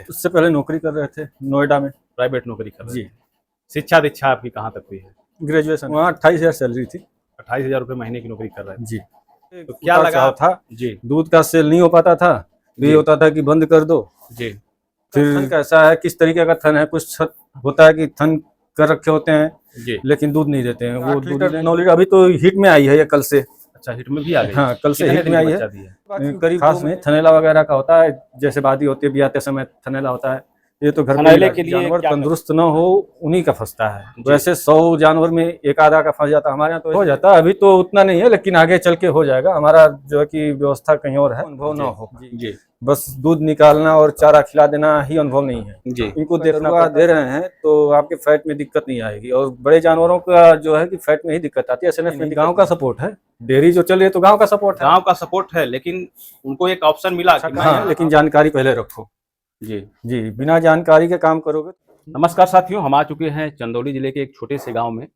उससे पहले नौकरी कर रहे थे नोएडा में। प्राइवेट नौकरी कर रहे जी। थे। शिक्षा दीक्षा आपकी कहाँ तक हुई है? ग्रेजुएशन। वहाँ 28,000 सैलरी थी। 28,000 रुपये महीने की नौकरी कर रहे थे। जी। तो क्या उतार लगा चढ़ाव था, जी दूध का सेल नहीं हो पाता था, तो ये जी होता था कि बंद कर दो। जी फिर थन कैसा है, किस तरीके का थन है, कुछ होता है कि थन कर रखे होते हैं जी। लेकिन दूध नहीं देते हैं। वो 8 लीटर 9 लीटर अभी तो हिट में आई है ये कल से। अच्छा, हिट में भी आ गई? हाँ, कल से कितने हिट दिन में की आई है। बच्चा दी है? करीब खास नहीं, थनैला वगैरह का होता है, जैसे वादी होती है बियाते समय थनैला होता है। ये तो घर पे थनैले के लिए जानवर क्या तंदुरुस्त न हो उन्हीं का फंसता है। जी। वैसे 100 जानवर में एक आधा का फंस जाता है, हमारे यहाँ तो हो जाता है। अभी तो उतना नहीं है लेकिन आगे चल के हो जाएगा। हमारा जो है कि व्यवस्था कहीं और है, अनुभव न हो। जी बस दूध निकालना और चारा खिला देना ही अनुभव नहीं है। जी इनको देखना दे रहे हैं तो आपके फैट में दिक्कत नहीं आएगी, और बड़े जानवरों का जो है कि फैट में ही दिक्कत आती है। एसएनएफ में गांव का सपोर्ट है, डेयरी जो चल रही है तो गांव का सपोर्ट है। गांव का सपोर्ट है, लेकिन उनको एक ऑप्शन मिला कि हाँ, लेकिन जानकारी पहले रखो। जी जी, बिना जानकारी के काम करोगे। नमस्कार साथियों, हम आ चुके हैं चंदौली जिले के एक छोटे से गांव में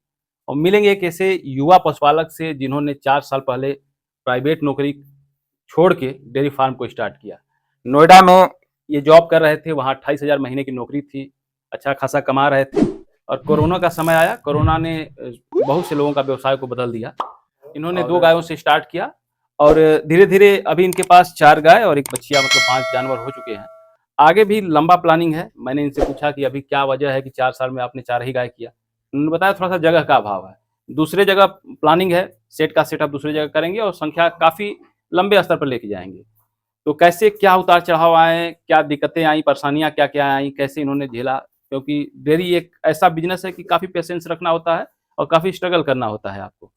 और मिलेंगे एक ऐसे युवा पशुपालक से जिन्होंने 4 साल पहले प्राइवेट नौकरी छोड़ के डेयरी फार्म को स्टार्ट किया। नोएडा में ये जॉब कर रहे थे, वहाँ 28,000 महीने की नौकरी थी, अच्छा खासा कमा रहे थे। और कोरोना का समय आया, कोरोना ने बहुत से लोगों का व्यवसाय को बदल दिया। इन्होंने 2 गायों से स्टार्ट किया और धीरे-धीरे अभी इनके पास 4 गाय और 1 बछिया, मतलब 5 जानवर हो चुके हैं। आगे भी लंबा प्लानिंग है। मैंने इनसे पूछा कि अभी क्या वजह है कि 4 साल में आपने 4 ही गाय किया। उन्होंने बताया थोड़ा-सा जगह का अभाव है। दूसरे जगह प्लानिंग है, सेट का सेटअप दूसरी जगह करेंगे और संख्या काफ़ी लंबे स्तर पर लेके जाएँगे। तो कैसे क्या उतार-चढ़ाव आए, क्या दिक्कतें आई, परेशानियाँ क्या-क्या आई, कैसे इन्होंने झेला? क्योंकि डेयरी एक ऐसा बिज़नेस है कि काफ़ी पेशेंस रखना होता है और काफ़ी स्ट्रगल करना होता है आपको।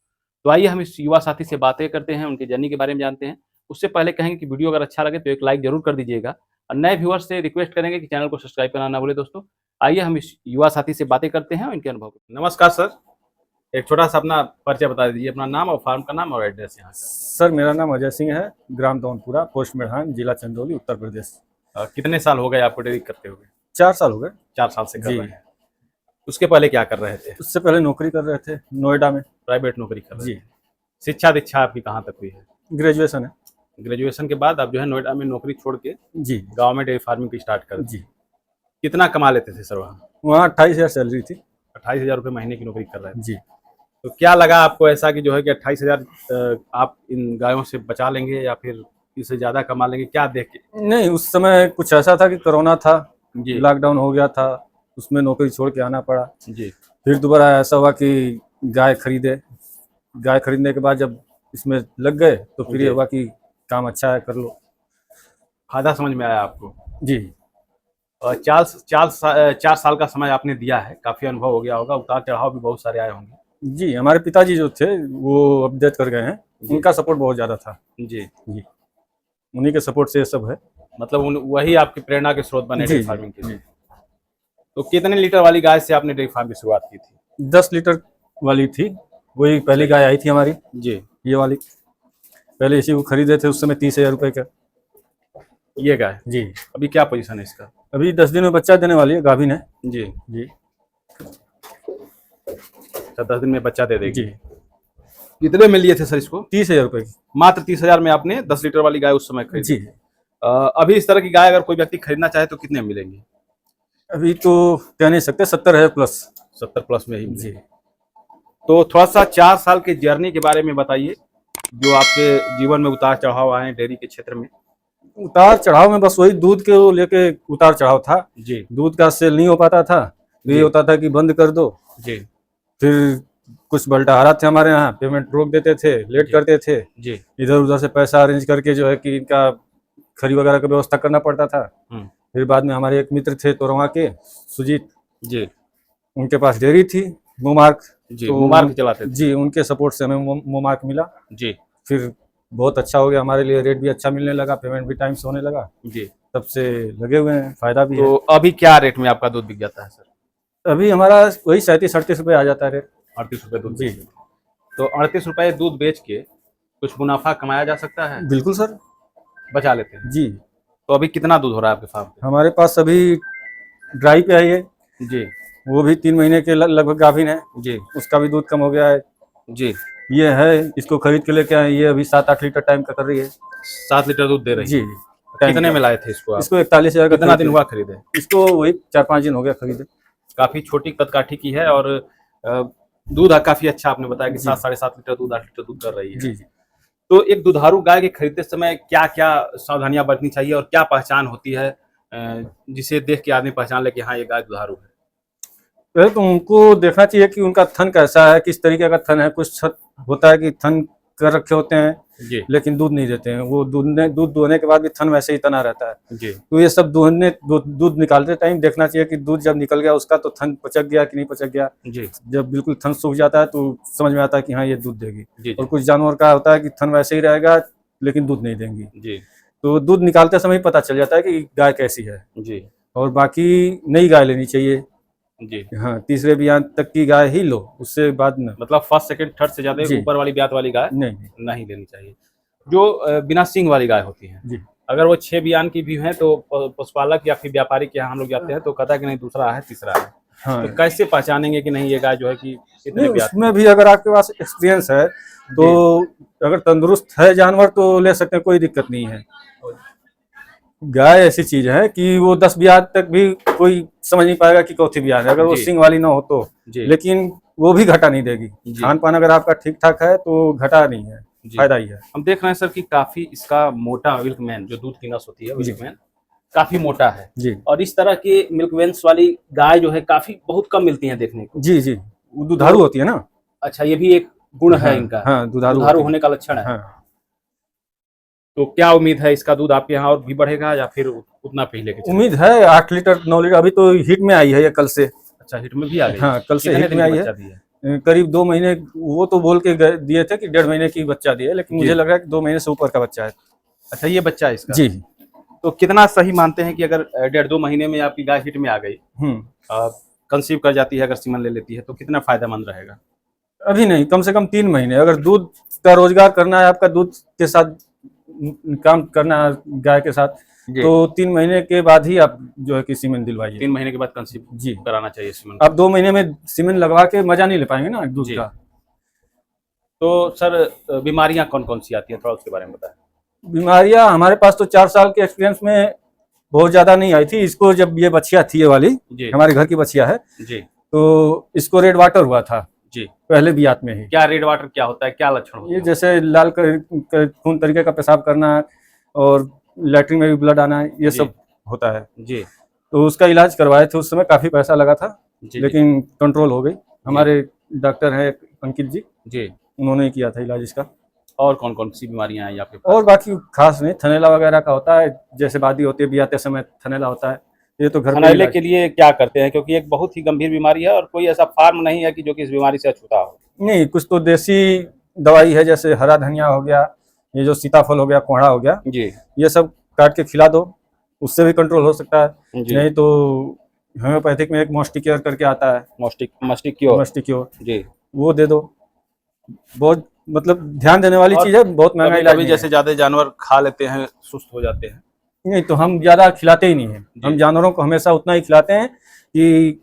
तो आइए हम इस युवा साथी से बातें करते हैं, उनकी जर्नी के बारे में जानते हैं। उससे पहले कहेंगे कि वीडियो अगर अच्छा लगे तो एक लाइक ज़रूर कर दीजिएगा और नए व्यूअर्स से रिक्वेस्ट करेंगे कि चैनल को सब्सक्राइब करना ना भूलें दोस्तों। आइए हम इस युवा साथी से बातें करते हैं और इनके अनुभव को। नमस्कार सर, एक छोटा-सा अपना परिचय बता दीजिए, अपना नाम और फार्म का नाम और एड्रेस यहाँ का। सर, मेरा नाम अजय सिंह है, ग्राम दौनपुरा, पोस्ट मेढ़ान, जिला चंदौली, उत्तर प्रदेश। कितने साल हो गए आपको डेयरी करते हुए? 4 साल हो गए। 4 साल से कर जी। रहे हैं। उसके पहले क्या कर रहे थे? उससे पहले नौकरी कर रहे थे नोएडा में। प्राइवेट नौकरी कर रहे जी। थे। शिक्षा दीक्षा आपकी कहाँ तक हुई है? ग्रेजुएशन है। ग्रेजुएशन के बाद आप जो है नोएडा में नौकरी छोड़ के जी। गाँव में डेयरी फार्मिंग की स्टार्ट कर दी। जी। कितना कमा लेते थे सर वहाँ? वहाँ 28,000 सैलरी थी। 28,000 रुपये महीने की नौकरी कर रहे थे। जी। तो क्या लगा आपको ऐसा कि जो है कि 28,000 आप इन गायों से बचा लेंगे या फिर इससे ज़्यादा कमा लेंगे, क्या देख के? नहीं, उस समय कुछ ऐसा था कि कोरोना था, जी लॉकडाउन हो गया था, उसमें नौकरी छोड़ के आना पड़ा। जी फिर दोबारा ऐसा हुआ कि गाय खरीदे। गाय खरीदने के बाद जब इसमें लग गए तो फिर जी। ये हुआ कि काम अच्छा है, कर लो। फायदा समझ में आया आपको? जी। और 4 साल का समय आपने दिया है, काफ़ी अनुभव हो गया होगा, उतार चढ़ाव भी बहुत सारे आए होंगे। जी, हमारे पिताजी जो थे वो अब डेथ कर गए हैं, उनका सपोर्ट बहुत ज़्यादा था। जी जी, उन्हीं के सपोर्ट से ये सब है। मतलब वही आपकी प्रेरणा के स्रोत बने जी, डेयरी जी, फार्मिंग के लिए। जी। तो कितने लीटर वाली गाय से आपने डेयरी फार्म की शुरुआत की थी? 10 लीटर वाली थी, वही पहली गाय आई थी हमारी, जी। ये वाली। पहले इसी को खरीदे थे, उस समय 30,000 रुपये का। ये गाय जी। अभी क्या पोजीशन है इसका? अभी 10 दिन में बच्चा देने वाली है, गाभिन है। जी जी। अच्छा, 10 दिन में बच्चा दे देगी। जी। कितने में लिए थे सर इसको? 30,000 रुपये की। मात्र 30,000 में आपने 10 लीटर वाली गाय उस समय खरीदी। जी। अभी इस तरह की गाय अगर कोई व्यक्ति खरीदना चाहे तो कितने में मिलेंगी? अभी तो कह नहीं सकते, 70 है प्लस। 70 प्लस में ही जी। मिलेगी। तो थोड़ा सा 4 साल की जर्नी के बारे में बताइए, जो आपके जीवन में उतार चढ़ाव आए डेयरी के क्षेत्र में। उतार चढ़ाव में बस वही दूध के लेके उतार चढ़ाव था। जी दूध का सेल नहीं हो पाता था, तो ये जी। होता था कि बंद कर दो। जी फिर कुछ बल्टाहारा थे हमारे यहाँ, पेमेंट रोक देते थे, लेट जी। करते थे। जी इधर उधर से पैसा अरेंज करके जो है कि इनका खरी वगैरह का व्यवस्था करना पड़ता था। फिर बाद में हमारे एक मित्र थे तोरवा के, सुजीत जी उनके पास डेयरी थी, मोमार्क। जी। तो मोमार्क चलाते थे? जी, उनके सपोर्ट से हमें मोमार्क मिला। जी फिर बहुत अच्छा हो गया हमारे लिए, रेट भी अच्छा मिलने लगा, पेमेंट भी टाइम से होने लगा। जी। तब से लगे हुए हैं, फायदा भी है। तो अभी क्या रेट में आपका दूध बिक जाता है सर? अभी हमारा वही 37-38 रुपये आ जाता है रेट। 38 रुपये दूध जी। बेच के। तो 38 रुपये दूध बेच के कुछ मुनाफा कमाया जा सकता है? बिल्कुल सर। बचा लेते हैं। जी। तो अभी कितना दूध हो रहा है आपके फार्म पे? हमारे पास अभी ड्राई पे है ये, जी वो भी 3 महीने के लगभग गाभिन है, जी उसका भी दूध कम हो गया है। जी। ये है, इसको खरीद के लेके आए, ये अभी 7-8 लीटर टाइम का कर रही है। 7 लीटर दूध दे रही जी। है। कितने में लाए थे इसको आप? इसको 41,000 का कितना दिन खरीदे। हुआ खरीदे? इसको वही 4-5 दिन हो गया खरीदे। काफी छोटी कदकाठी की है और दूध काफी अच्छा आपने बताया कि जी। 7-7.5 लीटर दूध 8 लीटर दूध कर रही है। जी जी। तो एक दुधारू गाय के खरीदते समय क्या क्या सावधानियां बरतनी चाहिए और क्या पहचान होती है जिसे देख के आदमी पहचान ले कि हाँ ये गाय दुधारू है? पहले तो उनको देखना चाहिए कि उनका थन कैसा है, किस तरीके का थन है। कुछ होता है कि थन कर रखे होते हैं जी लेकिन दूध नहीं देते हैं, वो दूध दोहने के बाद भी थन वैसे ही तना रहता है। जी तो ये सब दूध निकालते टाइम देखना चाहिए कि दूध जब निकल गया उसका तो थन पचक गया कि नहीं पचक गया। जी जब बिल्कुल थन सूख जाता है तो समझ में आता है कि हाँ ये दूध देगी। जी और कुछ जानवर का होता है कि थन वैसे ही रहेगा लेकिन दूध नहीं देंगी। जी तो दूध निकालते समय ही पता चल जाता है कि गाय कैसी है। जी और बाकी नई गाय लेनी चाहिए। जी। हाँ, तीसरे बियान तक की गाय ही लो, उससे बाद में मतलब फर्स्ट सेकंड थर्ड से ज्यादा जी। ऊपर वाली ब्यात वाली गाय नहीं। नहीं लेनी चाहिए। जो बिना सींग वाली गाय होती है, जी अगर वो 6 बियान की भी है तो पशुपालक या फिर व्यापारी के यहाँ हम लोग जाते हैं तो कहता है कि नहीं दूसरा है तीसरा है। हाँ। तो कैसे पहचानेंगे कि नहीं ये गाय जो है कि इतने नहीं, ब्यात? उसमें भी अगर आपके पास एक्सपीरियंस है तो अगर तंदुरुस्त है जानवर तो ले सकते हैं, कोई दिक्कत नहीं है। गाय ऐसी चीज है कि वो 10 बियाद तक भी कोई समझ नहीं पाएगा कि चौथी बियाद है अगर वो जी। सिंग वाली ना हो तो। जी। लेकिन वो भी घाटा नहीं देगी। जी। खान पान अगर आपका ठीक ठाक है तो घाटा नहीं है, जी। फायदा ही है। हम देख रहे हैं सर कि काफी इसका मोटा मिल्कमैन जो दूध की नस होती है जी। मिल्कमैन काफी मोटा है जी और इस तरह की मिल्कमैन्स वाली गाय जो है काफी बहुत कम मिलती है देखने को। जी जी, वो दुधारू होती है ना। अच्छा, ये भी एक गुण है हाँ, इनका। हाँ, दुधारू दुधारू होती है। होने का लक्षण है। हाँ। तो क्या उम्मीद है इसका दूध आपके यहाँ और भी बढ़ेगा या फिर उतना पहले के चलेगा? उम्मीद है 8 लीटर 9 लीटर। अभी तो हिट में आई है ये कल से। अच्छा, हिट में भी आ गई? हाँ, कल से कितने हिट दिन में की आई बच्चा है। दी है? करीब 2 महीने वो तो बोल के दिए थे कि 1.5 महीने की बच्चा दिए, लेकिन जी। मुझे लग रहा है कि 2 महीने से ऊपर का बच्चा है। अच्छा, ये बच्चा है इसका? जी। तो कितना सही मानते हैं कि अगर 1.5-2 महीने में आपकी गाय हिट में आ गई, कंसीव कर जाती है, अगर सीमन ले लेती है तो कितना फायदेमंद रहेगा? अभी नहीं, कम से कम 3 महीने। अगर दूध का रोजगार करना है, आपका दूध के साथ काम करना है गाय के साथ, तो 3 महीने के बाद ही आप जो है कि सीमेन दिलवाइए। 3 महीने के बाद कंसीव जी कराना चाहिए सीमन। आप 2 महीने में सीमेन लगवा के मजा नहीं ले पाएंगे ना दूध जी। का। तो सर बीमारियां कौन कौन सी आती हैं, थोड़ा उसके बारे में बताएं। बीमारियां हमारे पास तो 4 साल के एक्सपीरियंस में बहुत ज्यादा नहीं आई थी। इसको जब ये बछिया थी, ये वाली जी हमारे घर की बछिया है, जी तो इसको रेड वाटर हुआ था जी। पहले बियात में ही। क्या रेड वाटर क्या होता है, क्या लक्षण होते ये हैं? जैसे लाल खून तरीके का पेशाब करना और लैट्रिन में भी ब्लड आना, ये जी। सब होता है। जी तो उसका इलाज करवाए थे, उस समय काफी पैसा लगा था जी लेकिन कंट्रोल हो गई। हमारे डॉक्टर हैं अंकित जी, जी। उन्होंने किया था इलाज इसका। और कौन कौन सी बीमारियां हैं आपके पास? और बाकी खास नहीं, थनेला वगैरह का होता है, जैसे वादी होती है बियाते समय थनेला होता है। ये तो घर पे थनैले इलाज- के लिए क्या करते हैं, क्योंकि एक बहुत ही गंभीर बीमारी है और कोई ऐसा फार्म नहीं है कि जो कि इस बीमारी से अछूता हो? नहीं, कुछ तो देसी दवाई है, जैसे हरा धनिया हो गया, ये जो सीताफल हो गया, कोहड़ा हो गया, जी ये सब काट के खिला दो, उससे भी कंट्रोल हो सकता है। जी। नहीं तो होम्योपैथिक में एक मॉस्टिक्योर करके आता है, मस्टिक्योर। मॉस्टिक्योर, जी। वो दे दो। बहुत मतलब ध्यान देने वाली और चीज है, बहुत महंगा इलाज कभी नहीं जैसे है। ज्यादा जानवर खा लेते हैं, सुस्त हो जाते हैं? नहीं, तो हम ज्यादा खिलाते ही नहीं है। हम जानवरों को हमेशा उतना ही खिलाते हैं कि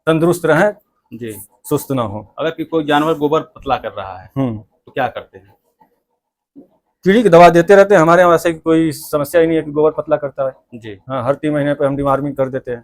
तंदुरुस्त रहें, जी। सुस्त ना हो। अगर कि कोई जानवर गोबर पतला कर रहा है तो क्या करते हैं? कीड़ी की दवा देते रहते हैं। हमारे यहाँ वैसे कोई समस्या ही नहीं है कि गोबर पतला करता है। जी। हाँ, हर 3 महीने पे हम डिवार्मिंग कर देते हैं।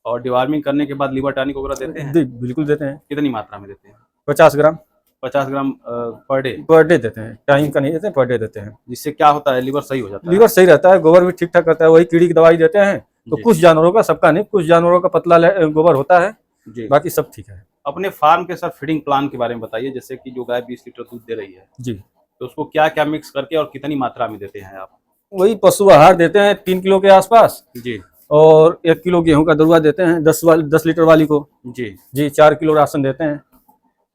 और डिवार्मिंग करने के बाद लिवर टॉनिक वगैरह देते हैं? बिल्कुल देते हैं। कितनी मात्रा में देते हैं? 50 ग्राम 50 ग्राम पर डे? पर डे देते हैं, टाइम का नहीं देते, पर डे देते हैं। जिससे क्या होता है, लिवर सही हो जाता है? लीवर सही रहता है, गोबर भी ठीक ठाक करता है। वही कीड़ी की दवाई देते हैं। तो जी। कुछ जानवरों का, सबका नहीं, कुछ जानवरों का पतला गोबर होता है, जी। बाकी सब ठीक है। अपने फार्म के सर फीडिंग प्लान के बारे में बताइए। जैसे कि जो गाय 20 लीटर दूध दे रही है जी, तो उसको क्या क्या मिक्स करके और कितनी मात्रा में देते हैं आप? वही पशु आहार देते हैं 3 किलो के आसपास, जी और 1 किलो गेहूं का दरुआ देते हैं 10 लीटर वाली को। जी। जी, 4 किलो राशन देते हैं।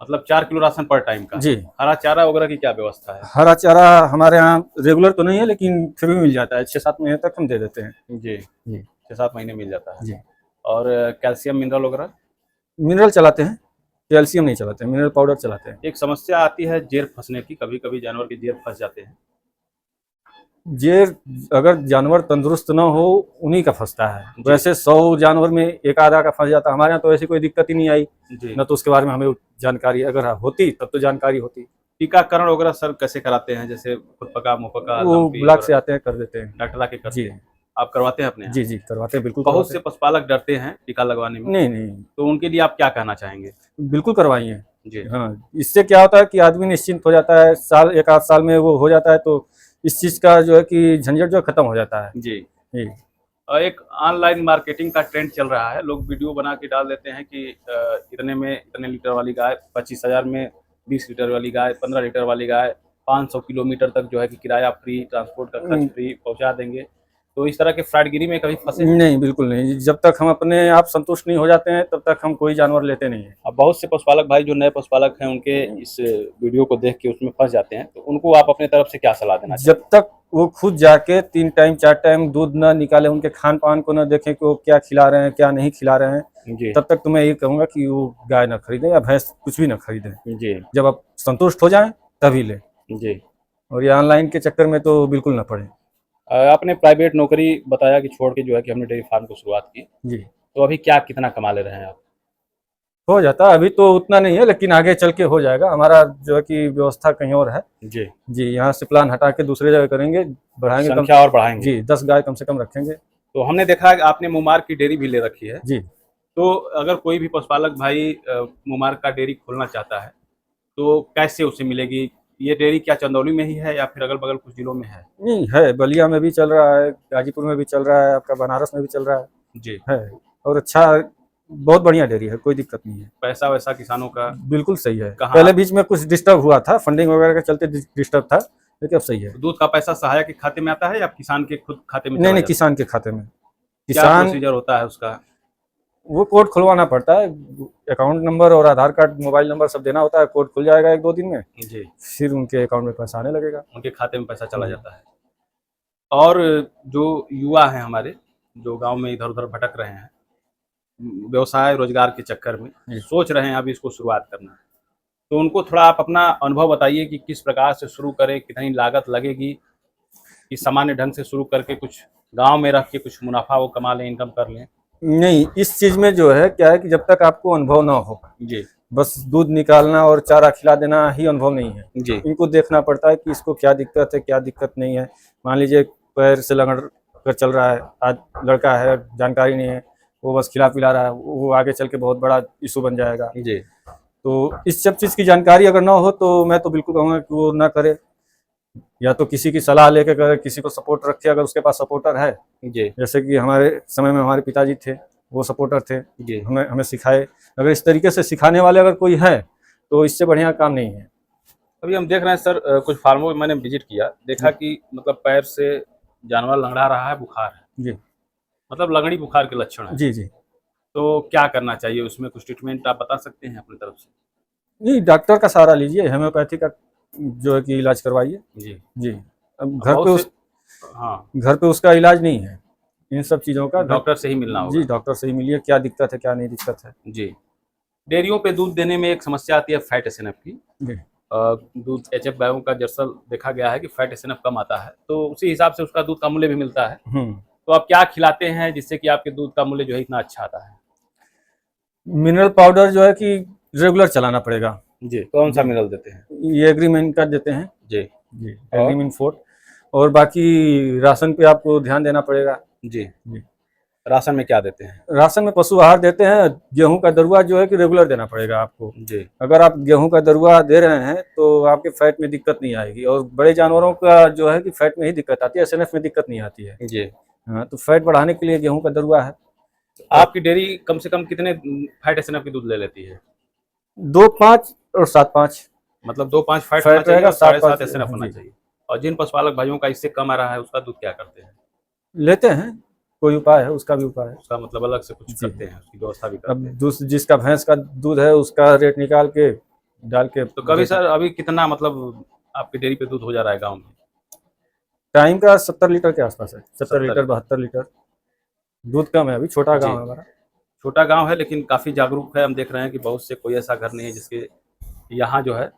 मतलब 4 किलो राशन पर टाइम का? जी। हरा चारा वगैरह की क्या व्यवस्था है? हरा चारा हमारे यहाँ रेगुलर तो नहीं है, लेकिन फिर भी मिल जाता है। 6-7 महीने तक हम दे देते हैं। जी। जी 6-7 महीने मिल जाता है। जी। और कैल्शियम मिनरल वगैरह? मिनरल चलाते हैं, कैल्शियम नहीं चलाते हैं, मिनरल पाउडर चलाते हैं। एक समस्या आती है जेर फंसने की, कभी कभी जानवर के जेर फंस जाते हैं। जेर अगर जानवर तंदुरुस्त ना हो उन्हीं का फंसता है। वैसे 100 जानवर में एक आधा का फंस जाता है। हमारे यहाँ तो ऐसी कोई दिक्कत ही नहीं आई, जी। न तो उसके बारे में हमें जानकारी, अगर होती तब तो जानकारी होती। टीकाकरण वगैरह सर कैसे कराते हैं, जैसे खुद पका मुँह पका वो लंपी ब्लॉक से वगैरह? आते हैं, कर देते हैं। डॉक्टर आके करते जी हैं, आप करवाते हैं अपने यहाँ? जी जी, करवाते हैं, बिल्कुल बहुत से करवाते पशुपालक डरते हैं टीका लगवाने में, हैं। नहीं नहीं, तो उनके लिए आप क्या कहना चाहेंगे? बिल्कुल करवाइए। जी, हाँ, इससे क्या होता है कि आदमी निश्चिंत हो जाता है, साल 1 आध साल में वो हो जाता है, तो इस चीज़ का जो है कि झंझट जो है खत्म हो जाता है। जी। जी। और एक ऑनलाइन मार्केटिंग का ट्रेंड चल रहा है, लोग वीडियो बना के डाल देते हैं कि इतने में इतने लीटर वाली गाय, 25,000 में 20 लीटर वाली गाय, 15 लीटर वाली गाय, 500 किलोमीटर तक जो है कि किराया फ्री, ट्रांसपोर्ट का खर्च फ्री पहुँचा देंगे। तो इस तरह के फ्रॉडगिरी में कभी फँसे हैं? नहीं, बिल्कुल नहीं। जब तक हम अपने आप संतुष्ट नहीं हो जाते हैं, तब तक हम कोई जानवर लेते नहीं हैं। अब बहुत से पशुपालक भाई जो नए पशुपालक हैं, उनके इस वीडियो को देख के उसमें फँस जाते हैं, तो उनको आप अपने तरफ से क्या सलाह देना जब तक वो खुद जाके 3 टाइम 4 टाइम दूध ना निकालें, उनके खान-पान को ना देखें कि वो क्या खिला रहे हैं, क्या नहीं खिला रहे हैं, चाहेंगे? तब तक तो मैं यही कहूँगा कि वो गाय ना खरीदें या भैंस, कुछ भी ना खरीदें। जी, जब आप संतुष्ट हो जाएँ, तभी लें। जी। और ये ऑनलाइन के चक्कर में तो बिल्कुल ना पड़ें। आपने प्राइवेट नौकरी बताया कि छोड़ के जो है कि हमने डेयरी फार्म को शुरुआत की, जी, तो अभी क्या कितना कमा ले रहे हैं आप? हो जाता है। अभी तो उतना नहीं है, लेकिन आगे चल के हो जाएगा। हमारा जो है कि व्यवस्था कहीं और है। जी, जी, यहाँ से प्लान हटा के दूसरी जगह करेंगे, बढ़ाएँगे कम। संख्या और बढ़ाएँगे। जी, 10 गाय कम से कम रखेंगे। तो हमने देखा है कि आपने मुमार की डेयरी भी ले रखी है, जी, तो अगर कोई भी पशुपालक भाई मुमार का डेयरी खोलना चाहता है, तो कैसे उसे मिलेगी? ये डेयरी क्या चंदौली में ही है या फिर अगल-बगल कुछ जिलों में है? नहीं है, बलिया में भी चल रहा है, गाजीपुर में भी चल रहा है, आपका बनारस में भी चल रहा जी, है और अच्छा, बहुत बढ़िया डेयरी है, कोई दिक्कत नहीं है। पैसा-वैसा किसानों का बिल्कुल सही है। कहाँ? पहले बीच में कुछ डिस्टर्ब हुआ था, फंडिंग वगैरह के चलते डिस्टर्ब था, लेकिन अब सही है। दूध का पैसा सहायक के खाते में आता है या किसान के खुद खाते में नहीं चला नहीं, जाता है? किसान के खाते में। क्या किसान, प्रोसीजर होता है उसका? वो कोड खुलवाना पड़ता है, अकाउंट नंबर और आधार कार्ड, मोबाइल नंबर सब देना होता है, कोड खुल जाएगा 1-2 दिन में, जी, फिर उनके अकाउंट में पैसा आने लगेगा। उनके खाते में पैसा चला जाता है। और जो युवा हैं हमारे, जो गाँव में इधर-उधर भटक रहे हैं, व्यवसाय रोजगार के चक्कर में जी। सोच रहे हैं अभी इसको शुरुआत करना है, तो उनको थोड़ा आप अपना अनुभव बताइए कि किस प्रकार से शुरू करें, कितनी लागत लगेगी, कि सामान्य ढंग से शुरू करके कुछ गाँव में रह के कुछ मुनाफा वो कमा लें, इनकम कर लें? नहीं, इस चीज़ में जो है क्या है कि जब तक आपको अनुभव ना हो, जी, बस दूध निकालना और चारा खिला देना ही अनुभव नहीं है। जी, इनको देखना पड़ता है कि इसको क्या दिक्कत है, क्या दिक्कत नहीं है। मान लीजिए पैर से लंगड़ कर चल रहा है, आज लड़का है, जानकारी नहीं है, वो बस खिला-पिला रहा है, वो आगे चल के बहुत बड़ा इश्यू बन जाएगा। जी, तो इस सब चीज़ की जानकारी अगर ना हो, तो मैं तो बिल्कुल कहूँगा कि वो ना करे, या तो किसी की सलाह लेके करे, किसी को सपोर्ट रखे अगर उसके पास सपोर्टर है। जी, जैसे कि हमारे समय में हमारे पिताजी थे, वो सपोर्टर थे, जी। हमें हमें सिखाए। अगर इस तरीके से सिखाने वाले अगर कोई है, तो इससे बढ़िया काम नहीं है। अभी हम देख रहे हैं सर, कुछ फार्मों में मैंने विजिट किया, देखा कि मतलब पैर से जानवर लंगड़ा रहा है, बुखार है, जी, मतलब लगड़ी बुखार के लक्षण हैं। जी, जी। तो क्या करना चाहिए उसमें, कुछ ट्रीटमेंट आप बता सकते हैं अपनी तरफ से? नहीं, डॉक्टर का सहारा लीजिए, होम्योपैथी का जो है कि इलाज करवाइए। जी, जी, अब अब बहुत से हाँ, घर पे उसका इलाज नहीं है, इन सब चीज़ों का घर। डॉक्टर से ही मिलना जी, होगा। डॉक्टर से ही मिलिए, क्या दिक्कत है, क्या नहीं दिक्कत है। जी। डेयरियों पे दूध देने में एक समस्या आती है फैट एसएनएफ की। जी। दूध एचएफ गायों का दरअसल देखा गया है कि फैट एसएनएफ कम आता है, तो उसी हिसाब से उसका दूध का मूल्य भी मिलता है। हुँ। तो आप क्या खिलाते हैं जिससे कि आपके दूध का मूल्य जो है इतना अच्छा आता है? मिनरल पाउडर जो है कि रेगुलर चलाना पड़ेगा। जी, कौन-सा मिनरल देते हैं? ये एग्रीमेंट का देते हैं। जी, जी, और? एग्रीमेंट 4। और बाकी राशन पे आपको ध्यान देना पड़ेगा। जी। जी। राशन में क्या देते हैं? राशन में पशु आहार देते हैं, गेहूँ का दरुआ जो है कि रेगुलर देना पड़ेगा आपको। जी, अगर आप गेहूँ का दरुआ दे रहे हैं, तो आपके फैट में दिक्कत नहीं आएगी, और बड़े जानवरों का जो है कि फैट में ही दिक्कत आती है, एसएनएफ में दिक्कत नहीं आती है। जी। हाँ, तो फैट बढ़ाने के लिए गेहूँ का दरुआ है। आपकी डेयरी कम से कम कितने फैट एसएनएफ की दूध ले लेती है? 2-5 और 7-5 मतलब 2-5 फैट होना फैट चाहिए रहेगा, और 7.5 7-5। एसएनएफ होना जी, चाहिए। और जिन पशुपालक भाइयों का इससे कम आ रहा है, उसका दूध क्या करते हैं? लेते हैं, कोई उपाय है, उसका भी उपाय है। उसका मतलब अलग से कुछ जी। करते हैं, उसकी व्यवस्था भी अब करते हैं। जिसका भैंस का दूध है, उसका रेट निकाल के डाल के तो कभी सर अभी कितना मतलब आपकी डेयरी पे दूध हो जा रहा है गाँव में? टाइम का 70 लीटर के आसपास है, 70 70 लीटर 72 लीटर। दूध कम है, अभी छोटा जी। गांव है हमारा। छोटा गाँव है लेकिन काफ़ी जागरूक है, हम देख रहे हैं कि बहुत से कोई ऐसा घर नहीं है जिसके यहाँ जो है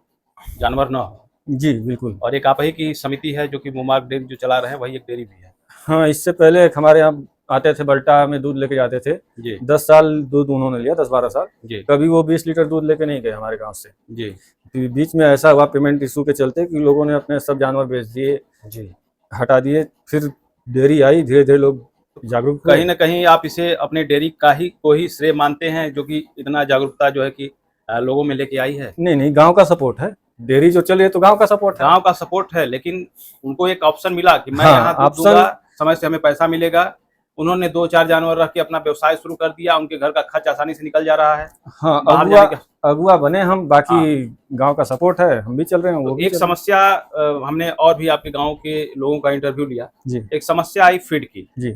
जानवर ना हो। जी, बिल्कुल। और एक आप ही की समिति है जो कि मुमार डेयरी जो चला रहे हैं, वही एक डेयरी भी है। हाँ, इससे पहले एक हमारे यहाँ आते थे बल्टा में दूध लेके जाते थे। जी 10 साल दूध उन्होंने लिया, 10-12 साल। जी कभी वो 20 लीटर दूध लेके नहीं गए हमारे गांव से। जी तो बीच में ऐसा हुआ पेमेंट इशू के चलते कि लोगों ने अपने सब जानवर बेच दिए, जी। हटा दिए। फिर डेयरी आई, धीरे धीरे लोग जागरूक हुए। कहीं ना कहीं आप इसे अपने डेयरी का ही को ही श्रेय मानते हैं, जो कि इतना जागरूकता जो है कि लोगों में लेके आई है। नहीं नहीं, गांव का सपोर्ट है। डेयरी जो चली है तो गांव का सपोर्ट है। गांव का सपोर्ट है, लेकिन उनको एक ऑप्शन मिला कि मैं हाँ, यहाँ दूध ऑप्शन। दूंगा, समय से हमें पैसा मिलेगा। उन्होंने 2-4 जानवर रख के अपना व्यवसाय शुरू कर दिया, उनके घर का खर्च आसानी से निकल जा रहा है। हाँ, बाहर अगुआ जाने का अगुआ बने हम, बाकी हाँ। गांव का सपोर्ट है, हम भी चल रहे हैं, वो तो भी एक चल रहे हैं। समस्या हमने और भी आपके गांव के लोगों का इंटरव्यू लिया। जी एक समस्या आई फीड की, जी।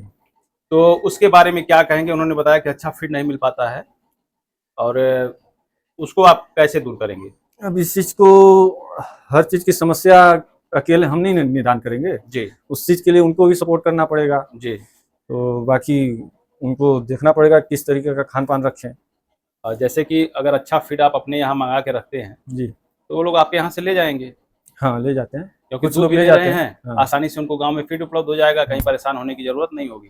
तो उसके बारे में क्या कहेंगे? उन्होंने बताया कि अच्छा फीड नहीं मिल पाता है, और उसको आप कैसे दूर करेंगे? अब इस चीज को, हर चीज की समस्या अकेले हम नहीं निदान करेंगे। जी उस चीज के लिए उनको भी सपोर्ट करना पड़ेगा। जी। तो बाकी उनको देखना पड़ेगा किस तरीके का खान पान रखें। और जैसे कि अगर अच्छा फीड आप अपने यहाँ मंगा के रखते हैं, जी तो वो लोग आपके यहाँ से ले जाएंगे, हाँ, ले जाते हैं। क्योंकि कुछ दूध लोग भी ले ले जाते रहे हैं। हैं। हाँ। आसानी से उनको गांव में फीड उपलब्ध हो जाएगा, कहीं परेशान होने की जरूरत नहीं होगी।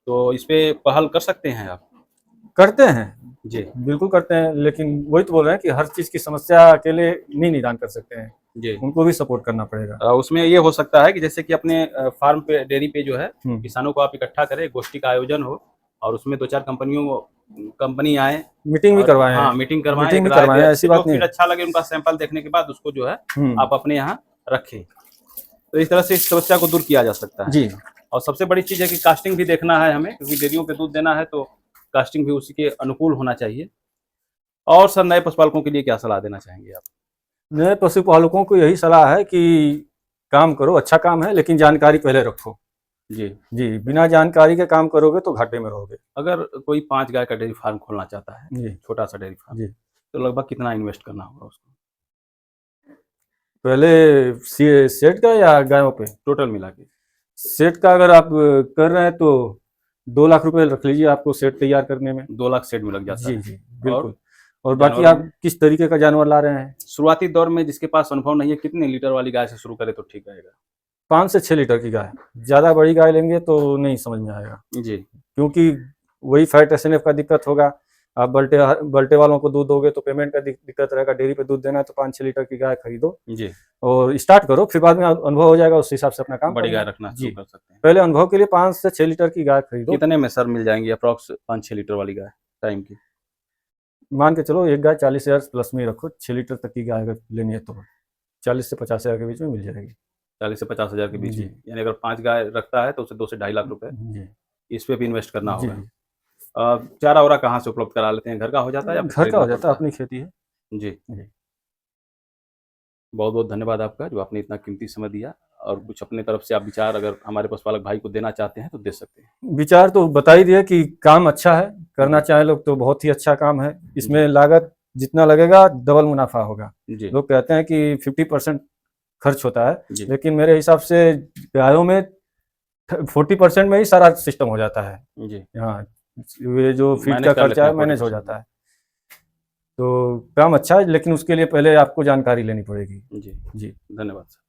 तो इस पे पहल कर सकते हैं आप? करते हैं, जी बिल्कुल करते हैं, लेकिन वही तो बोल रहे हैं कि हर चीज की समस्या अकेले नहीं निदान कर सकते हैं, जी। उनको भी सपोर्ट करना पड़ेगा। उसमें ये हो सकता है कि जैसे कि अपने फार्म पे, डेयरी पे जो है, हम्म। किसानों को आप इकट्ठा करें, गोष्ठी का आयोजन हो, और उसमें 2-4 कंपनी आए, मीटिंग भी और करवाएं। हाँ मीटिंग करवाएं, मीटिंग एक भी राय करवाएं, दें, ऐसी जो बात नहीं फिर है। अच्छा लगे उनका सैंपल देखने के बाद उसको जो है आप अपने यहाँ रखें। तो इस तरह से इस समस्या को दूर किया जा सकता है। जी। और सबसे बड़ी चीज़ है कि कास्टिंग भी देखना है हमें, क्योंकि डेयरियों पे दूध देना है तो कास्टिंग भी उसी के अनुकूल होना चाहिए। और सर, नए पशुपालकों के लिए क्या सलाह देना चाहेंगे आप? नए पशुपालकों को यही सलाह है कि काम करो, अच्छा काम है, लेकिन जानकारी पहले रखो। जी जी, बिना जानकारी के काम करोगे तो घाटे में रहोगे। अगर कोई 5 गाय का डेयरी फार्म खोलना चाहता है, जी छोटा सा डेयरी फार्म, जी। तो लगभग कितना इन्वेस्ट करना होगा उसको पहले सेट का या गायों पे? टोटल मिला के? सेट का अगर आप कर रहे हैं तो 2 लाख रुपए रख लीजिए आपको सेट तैयार करने में। 2 लाख सेट में लग जाता जी है। जी, बिल्कुल। और बाकी जानवरों आप में? किस तरीके का जानवर ला रहे हैं? शुरुआती दौर में जिसके पास अनुभव नहीं है, कितने लीटर वाली गाय से शुरू करे तो ठीक रहेगा? 5 से 6 लीटर की गाय। ज़्यादा बड़ी गाय लेंगे तो नहीं समझ में आएगा, जी क्योंकि वही फैट एसएनएफ का दिक्कत होगा। आप बल्टे वालों को दूध दोगे तो पेमेंट का दिक्कत रहेगा। डेयरी पे दूध देना है तो 5-6 लीटर की गाय खरीदो जी। और स्टार्ट करो, फिर बाद में अनुभव हो जाएगा, उस हिसाब से अपना काम बड़ी गाय करना। रखना जी, शुरू कर सकते हैं। पहले अनुभव के लिए 5 से 6 लीटर की गाय खरीदो। कितने में सर मिल जाएंगी अप्रॉक्स 5-6 लीटर वाली गाय टाइम की? मान के चलो एक गाय 40,000 प्लस में ही रखो। 6 लीटर तक की गाय अगर लेनी है तो 40 से 50,000 के बीच में मिल जाएगी। 40 से 50 हज़ार के बीच जी। में, यानी अगर 5 गाय रखता है तो उसे 2 से 2.5 लाख रुपए जी इस पे भी इन्वेस्ट करना जी। होगा। चारा वारा कहाँ से उपलब्ध करा लेते हैं? घर का हो जाता है या फिर घर का हो खरीदना जाता है, पड़ता अपनी खेती है। है? जी। जी। बहुत बहुत धन्यवाद आपका, जो आपने इतना कीमती समय दिया, और कुछ अपने तरफ से आप विचार अगर हमारे पशुपालक भाई को देना चाहते हैं तो दे सकते हैं। विचार तो बता ही दिया कि काम अच्छा है, करना चाहे लोग तो बहुत ही अच्छा काम है। इसमें लागत जितना लगेगा डबल मुनाफा होगा। जी लोग कहते हैं कि 50% खर्च होता है, जी लेकिन मेरे हिसाब से गायों में 40% में ही सारा सिस्टम हो जाता है। जी। हाँ, ये जो फीड मैनेज का कर लेते खर्चा है हैं मैनेज हो 40%। जाता है। तो काम अच्छा है, लेकिन उसके लिए पहले आपको जानकारी लेनी पड़ेगी। जी जी। धन्यवाद सर।